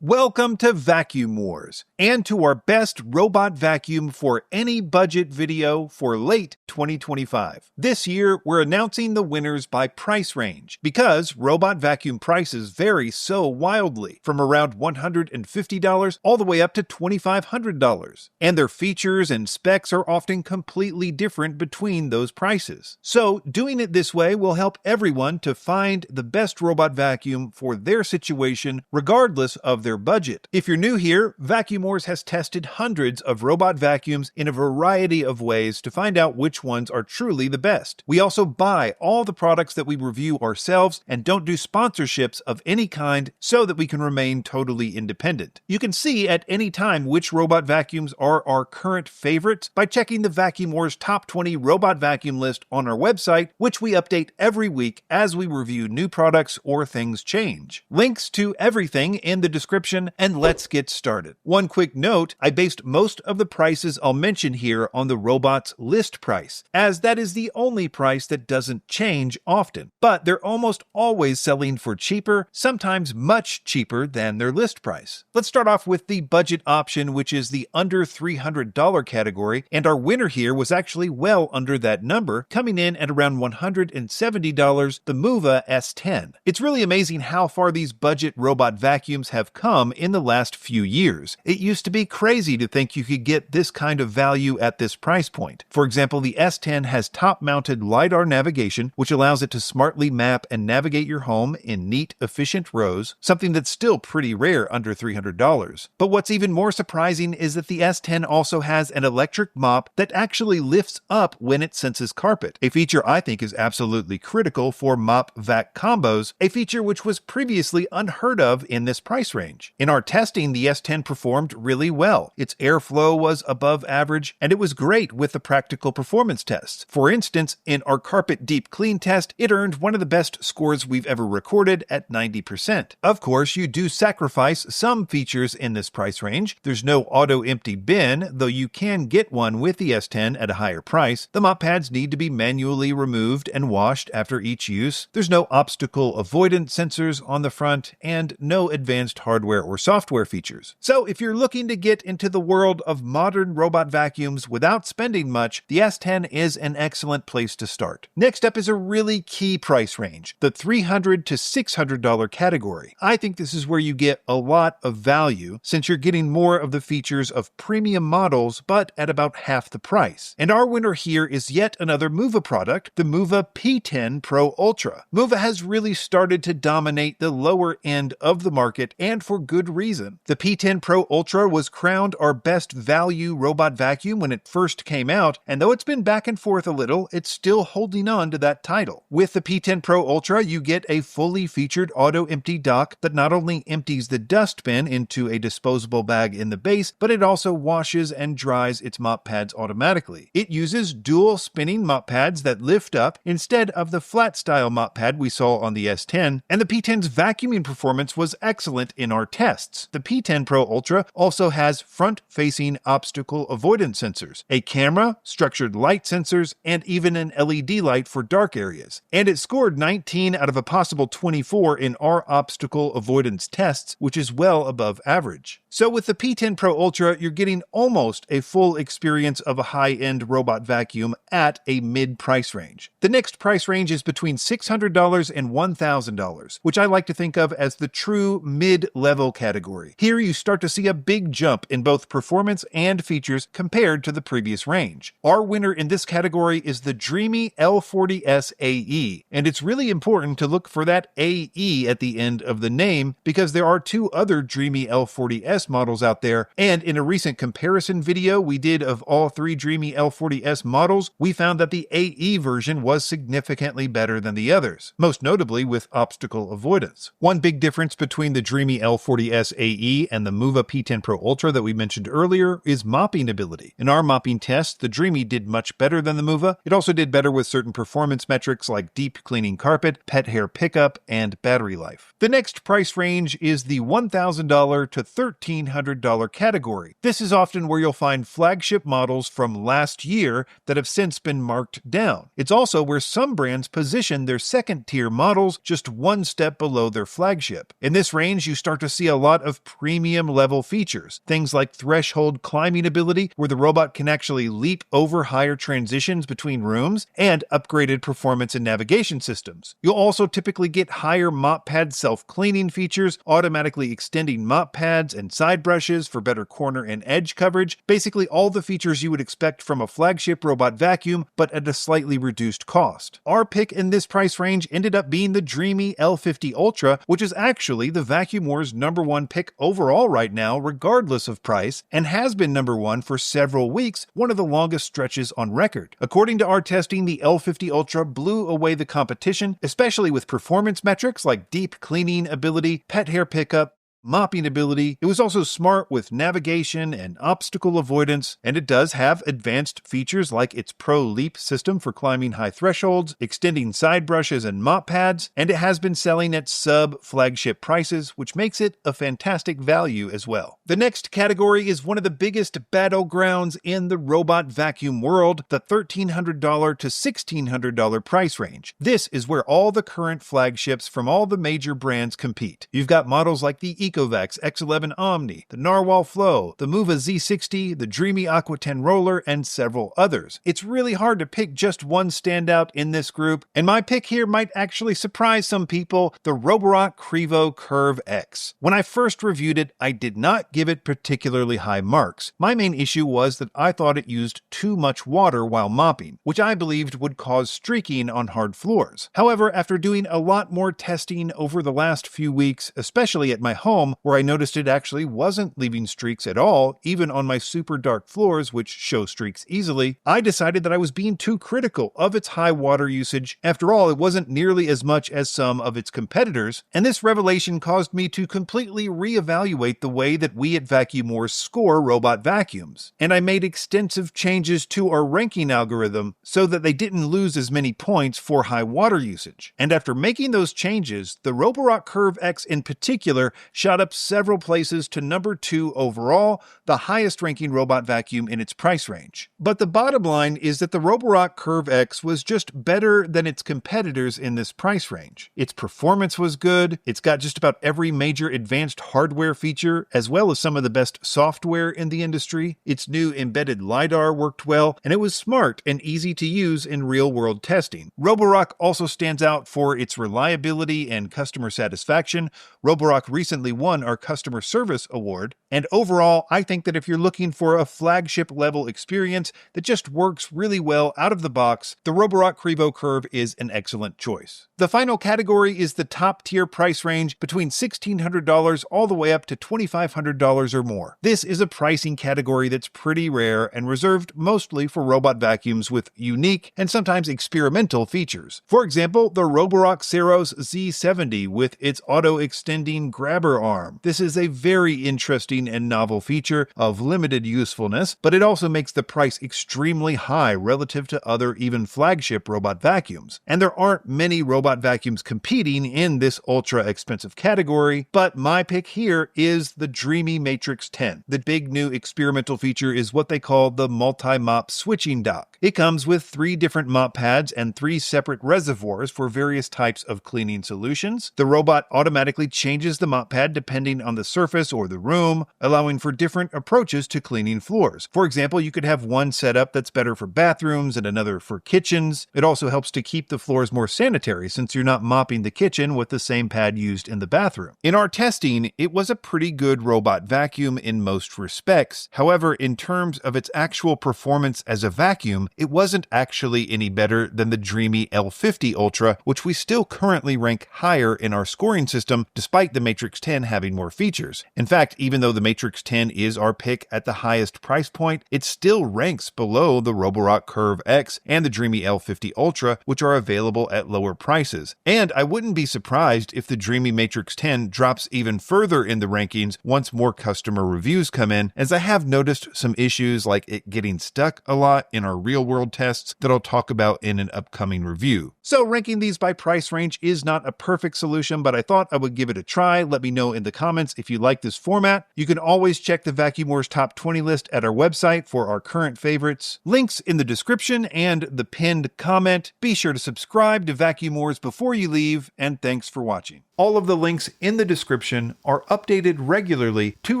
Welcome to Vacuum Wars, and to our best robot vacuum for any budget video for late 2025. This year, we're announcing the winners by price range, because robot vacuum prices vary so wildly, from around $150 all the way up to $2,500, and their features and specs are often completely different between those prices. So, doing it this way will help everyone to find the best robot vacuum for their situation, regardless of their budget. If you're new here, Vacuum Wars has tested hundreds of robot vacuums in a variety of ways to find out which ones are truly the best. We also buy all the products that we review ourselves and don't do sponsorships of any kind so that we can remain totally independent. You can see at any time which robot vacuums are our current favorites by checking the Vacuum Wars Top 20 Robot Vacuum list on our website, which we update every week as we review new products or things change. Links to everything in the description, and let's get started. One quick note, I based most of the prices I'll mention here on the robot's list price, as that is the only price that doesn't change often. But they're almost always selling for cheaper, sometimes much cheaper than their list price. Let's start off with the budget option, which is the under $300 category, and our winner here was actually well under that number, coming in at around $170, the MOVA S10. It's really amazing how far these budget robot vacuums have come in the last few years. It used to be crazy to think you could get this kind of value at this price point. For example, the S10 has top-mounted LiDAR navigation, which allows it to smartly map and navigate your home in neat, efficient rows, something that's still pretty rare under $300. But what's even more surprising is that the S10 also has an electric mop that actually lifts up when it senses carpet, a feature I think is absolutely critical for mop-vac combos, a feature which was previously unheard of in this price range. In our testing, the S10 performed really well. Its airflow was above average, and it was great with the practical performance tests. For instance, in our carpet deep clean test, it earned one of the best scores we've ever recorded at 90%. Of course, you do sacrifice some features in this price range. There's no auto empty bin, though you can get one with the S10 at a higher price. The mop pads need to be manually removed and washed after each use. There's no obstacle avoidance sensors on the front, and no advanced hardware or software features. So if you're looking to get into the world of modern robot vacuums without spending much, the S10 is an excellent place to start. Next up is a really key price range, the $300 to $600 category. I think this is where you get a lot of value, since you're getting more of the features of premium models, but at about half the price. And our winner here is yet another MOVA product, the MOVA P10 Pro Ultra. MOVA has really started to dominate the lower end of the market, and for good reason. The P10 Pro Ultra was crowned our best value robot vacuum when it first came out, and though it's been back and forth a little, it's still holding on to that title. With the P10 Pro Ultra, you get a fully featured auto-empty dock that not only empties the dustbin into a disposable bag in the base, but it also washes and dries its mop pads automatically. It uses dual spinning mop pads that lift up instead of the flat style mop pad we saw on the S10, and the P10's vacuuming performance was excellent in our tests. The P10 Pro Ultra also has front-facing obstacle avoidance sensors, a camera, structured light sensors, and even an LED light for dark areas. And it scored 19 out of a possible 24 in our obstacle avoidance tests, which is well above average. So with the P10 Pro Ultra, you're getting almost a full experience of a high-end robot vacuum at a mid-price range. The next price range is between $600 and $1,000, which I like to think of as the true mid-level category. Here you start to see a big jump in both performance and features compared to the previous range. Our winner in this category is the Dreame L40S AE, and it's really important to look for that AE at the end of the name because there are two other Dreame L40S models out there, and in a recent comparison video we did of all three Dreame L40S models, we found that the AE version was significantly better than the others, most notably with obstacle avoidance. One big difference between the Dreame L40S AE and the MOVA P10 Pro Ultra that we mentioned earlier is mopping ability. In our mopping test, the Dreame did much better than the MOVA. It also did better with certain performance metrics like deep cleaning carpet, pet hair pickup, and battery life. The next price range is the $1,000 to $1,300 category. This is often where you'll find flagship models from last year that have since been marked down. It's also where some brands position their second-tier models just one step below their flagship. In this range, you start to to see a lot of premium level features, things like threshold climbing ability, where the robot can actually leap over higher transitions between rooms, and upgraded performance and navigation systems. You'll also typically get higher mop pad self-cleaning features, automatically extending mop pads and side brushes for better corner and edge coverage, basically all the features you would expect from a flagship robot vacuum, but at a slightly reduced cost. Our pick in this price range ended up being the Dreame L50 Ultra, which is actually the Vacuum Wars #1 pick overall right now, regardless of price, and has been #1 for several weeks, one of the longest stretches on record. According to our testing, the L50 Ultra blew away the competition, especially with performance metrics like deep cleaning ability, pet hair pickup, mopping ability. It was also smart with navigation and obstacle avoidance, and it does have advanced features like its Pro Leap system for climbing high thresholds, extending side brushes and mop pads, and it has been selling at sub-flagship prices, which makes it a fantastic value as well. The next category is one of the biggest battlegrounds in the robot vacuum world, the $1,300 to $1,600 price range. This is where all the current flagships from all the major brands compete. You've got models like the Ecovacs X11 Omni, the Narwhal Flow, the MOVA Z60, the Dreame Aqua 10 Roller, and several others. It's really hard to pick just one standout in this group, and my pick here might actually surprise some people, the Roborock Crivo Curve X. When I first reviewed it, I did not give it particularly high marks. My main issue was that I thought it used too much water while mopping, which I believed would cause streaking on hard floors. However, after doing a lot more testing over the last few weeks, especially at my home, where I noticed it actually wasn't leaving streaks at all, even on my super dark floors, which show streaks easily, I decided that I was being too critical of its high water usage. After all, it wasn't nearly as much as some of its competitors, and this revelation caused me to completely reevaluate the way that we at Vacuum Wars score robot vacuums. And I made extensive changes to our ranking algorithm so that they didn't lose as many points for high water usage. And after making those changes, the Roborock Curve X in particular shot up several places to #2 overall, the highest ranking robot vacuum in its price range. But the bottom line is that the Roborock Curve X was just better than its competitors in this price range. Its performance was good, it's got just about every major advanced hardware feature, as well as some of the best software in the industry. Its new embedded LiDAR worked well, and it was smart and easy to use in real-world testing. Roborock also stands out for its reliability and customer satisfaction. Roborock recently won our Customer Service Award, and overall, I think that if you're looking for a flagship level experience that just works really well out of the box, the Roborock Crivo Curve is an excellent choice. The final category is the top tier price range between $1,600 all the way up to $2,500 or more. This is a pricing category that's pretty rare and reserved mostly for robot vacuums with unique and sometimes experimental features. For example, the Roborock Ceros Z70 with its auto-extending grabber arm. This is a very interesting and novel feature of limited usefulness, but it also makes the price extremely high relative to other even flagship robot vacuums. And there aren't many robot vacuums competing in this ultra expensive category, but my pick here is the Dreame Matrix 10. The big new experimental feature is what they call the multi-mop switching dock. It comes with 3 different mop pads and 3 separate reservoirs for various types of cleaning solutions. The robot automatically changes the mop pad depending on the surface or the room, allowing for different approaches to cleaning floors. For example, you could have one setup that's better for bathrooms and another for kitchens. It also helps to keep the floors more sanitary since you're not mopping the kitchen with the same pad used in the bathroom. In our testing, it was a pretty good robot vacuum in most respects. However, in terms of its actual performance as a vacuum, it wasn't actually any better than the Dreame L50 Ultra, which we still currently rank higher in our scoring system despite the Matrix 10 having more features. In fact, even though the Matrix 10 is our pick at the highest price point, it still ranks below the Roborock Curve X and the Dreame L50 Ultra, which are available at lower prices. And I wouldn't be surprised if the Dreame Matrix 10 drops even further in the rankings once more customer reviews come in, as I have noticed some issues like it getting stuck a lot in our real-world tests that I'll talk about in an upcoming review. So ranking these by price range is not a perfect solution, but I thought I would give it a try. Let me know in the comments if you like this format. You can always check the Vacuum Wars Top 20 list at our website for our current favorites. Links in the description and the pinned comment. Be sure to subscribe to Vacuum Wars before you leave, and thanks for watching. All of the links in the description are updated regularly to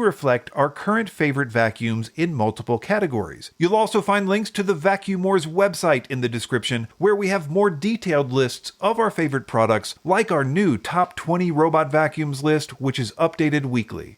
reflect our current favorite vacuums in multiple categories. You'll also find links to the Vacuum Wars website in the description, where we have more detailed lists of our favorite products, like our new top 20 robot vacuums list, which is updated weekly.